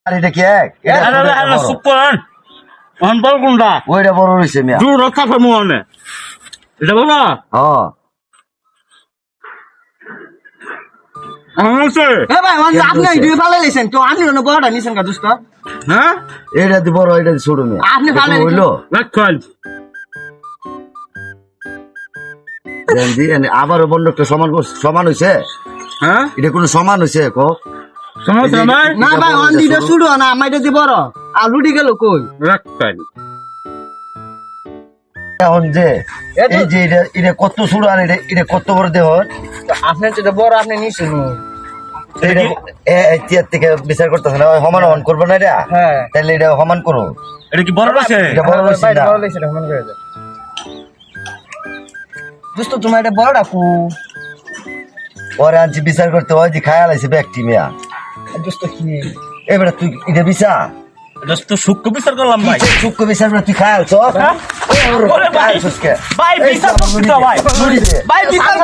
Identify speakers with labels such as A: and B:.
A: আর এটা কি এক
B: সুপার অন বল কোনটা
A: ওইটা বড় হইছে মিয়া
B: দূর রক্ষা ফেমু অনে এটা বাবা
A: হ্যাঁ
B: আছে
C: এ ভাই আপনি দুই ফালে লেছেন তো আপনি না বড়টা নিছেন কা দোস্ত
B: হ্যাঁ
A: এটা দি বড় এটা দি ছোট মিয়া
C: আপনি ভালো
A: হইলো
B: রাখাল
A: দেন দি আবার বন্ধকটা সমান হইছে
B: হ্যাঁ
A: এটা কোনো সমান হইছে কো
B: সমস্যা নাই
C: না ভাই অন দিটা শুরু না আমাইটা দি বড় আর লুটি গেল কই
B: রাখাল
A: এখন যে এই যে এটা কত ছোট আর এটা কত বড় দেহ
C: আপনি তো বড় আপনি নিছেন
A: এর থেকে বিচার করতেছে না সমান সমান করবো না এটা
C: হ্যাঁ
A: তাহলে এটা সমান করো
B: এটা কি বড় আছে
A: এটা বড় হইছে
C: ভাই
A: না
C: বড় লেছে সমান করে দাও দোস্ত তোমার এটা বড়টা কো
A: পরে আনছি বিচার করতে হয় যে খায়াল আছে ব্যক্তি মিয়া
C: দোস্ত কি
A: এবারে তুই এটা বিচার
B: দোস্ত সূক্ষ্ম বিচার করলাম ভাই
A: চুক্ক বিচার তুই খায়াল চ
B: ওরে ভাই ভাই বিচার করতে ভাই ভাই বিচার